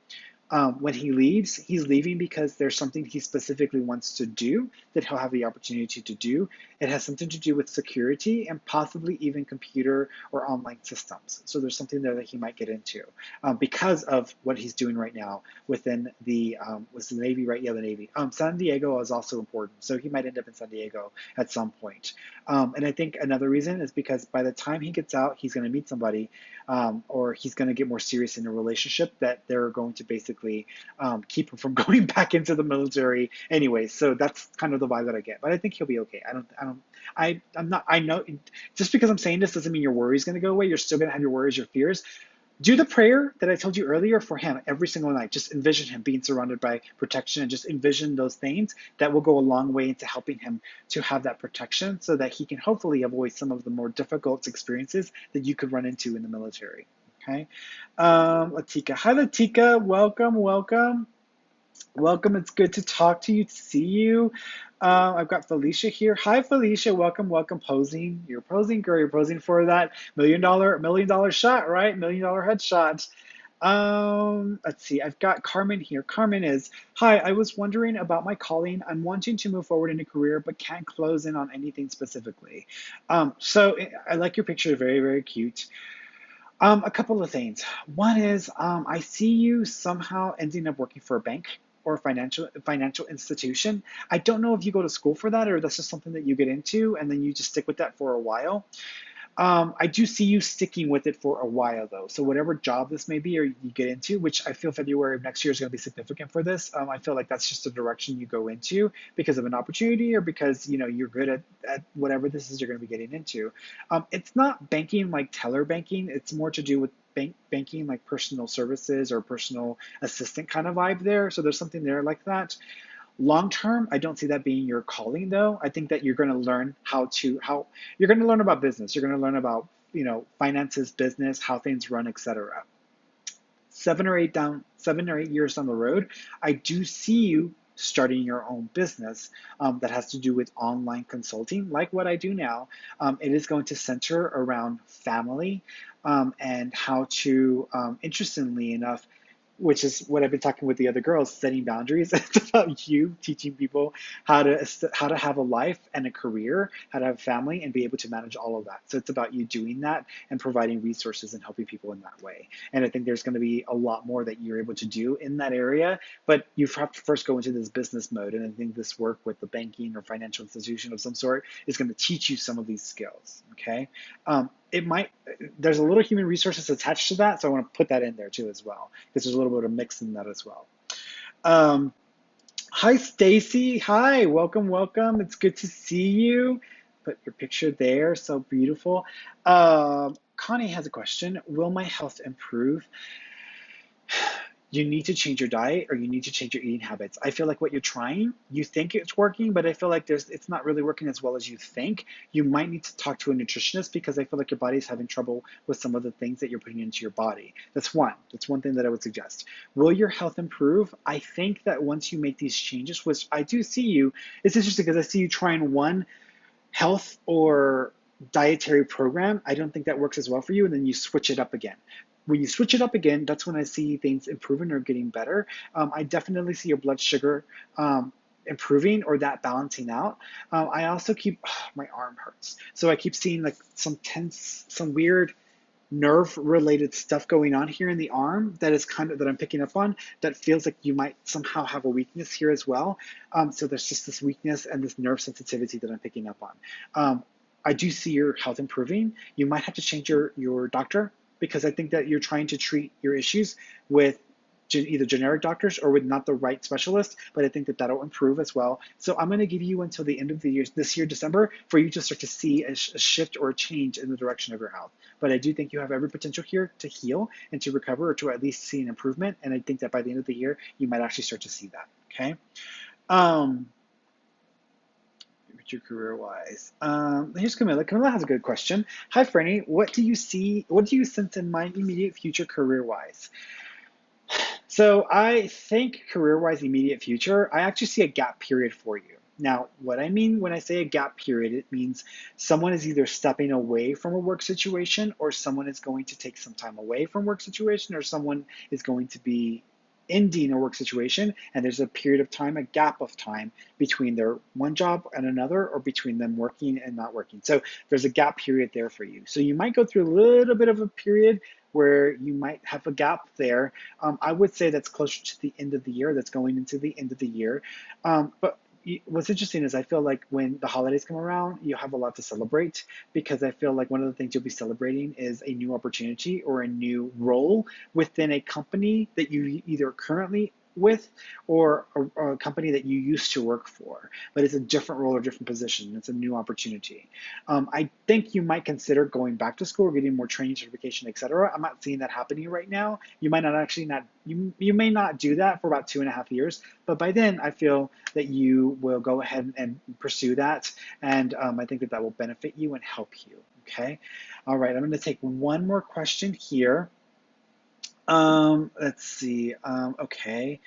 when he leaves, he's leaving because there's something he specifically wants to do that he'll have the opportunity to do. It has something to do with security and possibly even computer or online systems. So there's something there that he might get into because of what he's doing right now within the Navy, right? Yeah, the Navy. San Diego is also important, so he might end up in San Diego at some point. And I think another reason is because by the time he gets out, he's going to meet somebody or he's going to get more serious in a relationship that they're going to basically keep him from going back into the military anyway. So that's kind of the vibe that I get. But I think he'll be okay. I'm not, I know, just because I'm saying this doesn't mean your worry is going to go away. You're still going to have your worries, your fears. Do the prayer that I told you earlier for him every single night. Just envision him being surrounded by protection and just envision those things that will go a long way into helping him to have that protection so that he can hopefully avoid some of the more difficult experiences that you could run into in the military. Okay. Latika. Hi, Latika. Welcome, welcome. Welcome. It's good to talk to you, to see you. I've got Felicia here. Hi, Felicia. Welcome, welcome. Posing. You're posing, girl. You're posing for that million dollar shot, right? $1 million headshot. Let's see. I've got Carmen here. Carmen is, hi, I was wondering about my calling. I'm wanting to move forward in a career, but can't close in on anything specifically. So I like your picture. Very, very cute. A couple of things. One is I see you somehow ending up working for a bank or a financial institution. I don't know if you go to school for that or that's just something that you get into and then you just stick with that for a while. I do see you sticking with it for a while though. So whatever job this may be or you get into, which I feel February of next year is going to be significant for this. I feel like that's just the direction you go into because of an opportunity or because you're good at whatever this is you're going to be getting into. It's not banking like teller banking. It's more to do with banking like personal services or personal assistant kind of vibe there. So there's something there like that. Long term, I don't see that being your calling though. I think that you're going to learn how you're going to learn about business. You're going to learn about, finances, business, how things run, etc. 7 or 8 years down the road, I do see you starting your own business that has to do with online consulting, like what I do now. It is going to center around family and how to, interestingly enough, which is what I've been talking with the other girls, setting boundaries. It's about you teaching people how to have a life and a career, how to have a family and be able to manage all of that. So it's about you doing that and providing resources and helping people in that way. And I think there's going to be a lot more that you're able to do in that area, but you have to first go into this business mode. And I think this work with the banking or financial institution of some sort is going to teach you some of these skills. Okay. There's a little human resources attached to that, so I want to put that in there too as well, because there's a little bit of mix in that as well. Hi, Stacy. Hi, welcome, welcome. It's good to see you. Put your picture there, so beautiful. Connie has a question. Will my health improve? You need to change your diet or you need to change your eating habits. I feel like what you're trying, you think it's working, but I feel like it's not really working as well as you think. You might need to talk to a nutritionist because I feel like your body's having trouble with some of the things that you're putting into your body. That's one thing that I would suggest. Will your health improve? I think that once you make these changes, which I do see you, it's interesting because I see you trying one health or dietary program. I don't think that works as well for you, and then you switch it up again. when you switch it up again, that's when I see things improving or getting better. I definitely see your blood sugar improving or that balancing out. I also keep, my arm hurts. So I keep seeing like some tense, some weird nerve related stuff going on here in the arm that is kind of that I'm picking up on that feels like you might somehow have a weakness here as well. So there's just this weakness and this nerve sensitivity that I'm picking up on. I do see your health improving. You might have to change your doctor because I think that you're trying to treat your issues with either generic doctors or with not the right specialist, but I think that that'll improve as well. So I'm going to give you until the end of the year, this year, December, for you to start to see a shift or a change in the direction of your health. But I do think you have every potential here to heal and to recover or to at least see an improvement. And I think that by the end of the year, you might actually start to see that, okay? Future career-wise. Here's Camilla. Camilla has a good question. Hi, Fernie. What do you sense in my immediate future career-wise? So I think career-wise, immediate future, I actually see a gap period for you. Now, what I mean when I say a gap period, it means someone is either stepping away from a work situation or someone is going to take some time away from work situation or someone is going to be ending a work situation and there's a period of time, a gap of time between their one job and another or between them working and not working. So there's a gap period there for you. So you might go through a little bit of a period where you might have a gap there. I would say that's closer to the end of the year, that's going into the end of the year. But what's interesting is I feel like when the holidays come around, you have a lot to celebrate because I feel like one of the things you'll be celebrating is a new opportunity or a new role within a company that you either currently with or a company that you used to work for, but it's a different role or different position. It's a new opportunity. I think you might consider going back to school, getting more training, certification, etc. I'm not seeing that happening right now. You might not actually not, you may not do that for about 2.5 years, but by then I feel that you will go ahead and pursue that. And I think that that will benefit you and help you, okay? All right, I'm gonna take one more question here. Let's see, okay,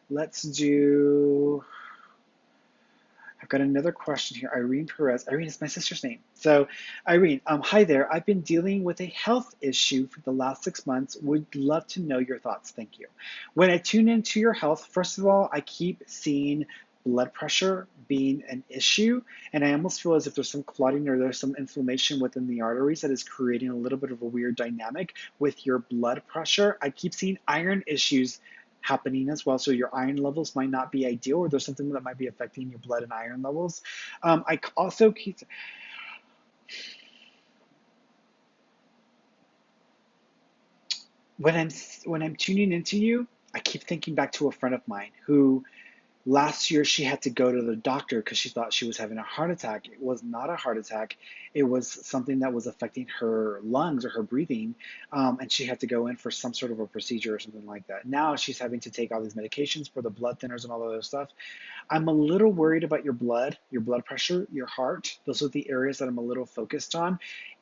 let's do, I've got another question here. Irene Perez. Irene is my sister's name. So, Irene, hi there. I've been dealing with a health issue for the last 6 months. Would love to know your thoughts. Thank you. When I tune into your health, first of all, I keep seeing blood pressure being an issue, and I almost feel as if there's some clotting or there's some inflammation within the arteries that is creating a little bit of a weird dynamic with your blood pressure. I keep seeing iron issues happening as well. So your iron levels might not be ideal, or there's something that might be affecting your blood and iron levels. I also keep, when I'm tuning into you, I keep thinking back to a friend of mine who last year, she had to go to the doctor because she thought she was having a heart attack. It was not a heart attack. It was something that was affecting her lungs or her breathing, and she had to go in for some sort of a procedure or something like that. Now she's having to take all these medications for the blood thinners and all that other stuff. I'm a little worried about your blood pressure, your heart. Those are the areas that I'm a little focused on.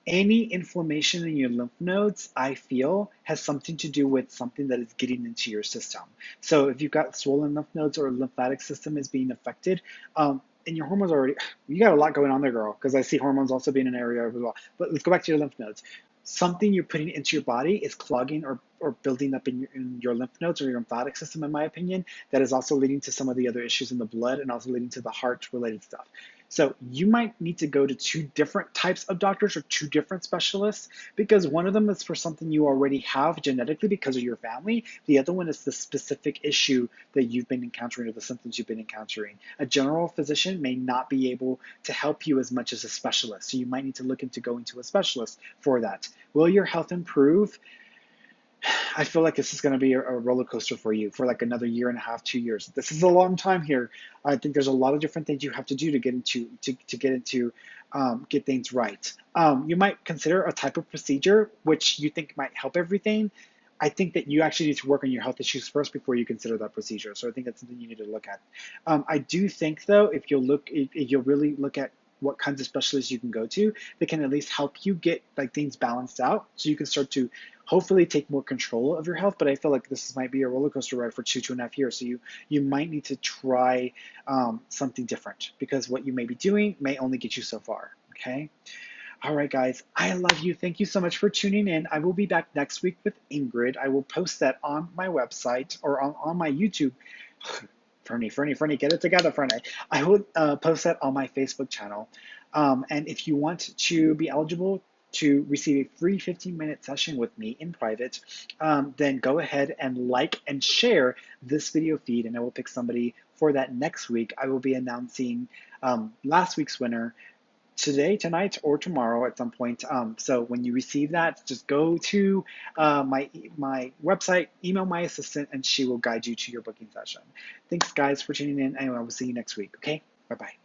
Any inflammation in your lymph nodes, I feel, has something to do with something that is getting into your system. So if you've got swollen lymph nodes or lymphatic system is being affected, and your hormones already, you got a lot going on there, girl, because I see hormones also being an area as well. But let's go back to your lymph nodes. Something you're putting into your body is clogging or building up in your lymph nodes or your lymphatic system, in my opinion, that is also leading to some of the other issues in the blood and also leading to the heart related stuff. So you might need to go to two different types of doctors or two different specialists because one of them is for something you already have genetically because of your family. The other one is the specific issue that you've been encountering or the symptoms you've been encountering. A general physician may not be able to help you as much as a specialist. So you might need to look into going to a specialist for that. Will your health improve? I feel like this is going to be a roller coaster for you for like another year and a half, 2 years. This is a long time here. I think there's a lot of different things you have to do to get things right. You might consider a type of procedure which you think might help everything. I think that you actually need to work on your health issues first before you consider that procedure. So I think that's something you need to look at. I do think though, if you'll really look at what kinds of specialists you can go to, that can at least help you get like things balanced out so you can start to hopefully take more control of your health. But I feel like this might be a roller coaster ride for 2.5 years. So you might need to try something different because what you may be doing may only get you so far. Okay. All right, guys, I love you. Thank you so much for tuning in. I will be back next week with Ingrid. I will post that on my website or on my YouTube. Fernie, get it together, Fernie. I will post that on my Facebook channel. And if you want to be eligible to receive a free 15-minute session with me in private, then go ahead and like and share this video feed, and I will pick somebody for that next week. I will be announcing last week's winner today, tonight, or tomorrow at some point. So when you receive that, just go to my website, email my assistant, and she will guide you to your booking session. Thanks, guys, for tuning in, and I will see you next week. Okay, bye bye.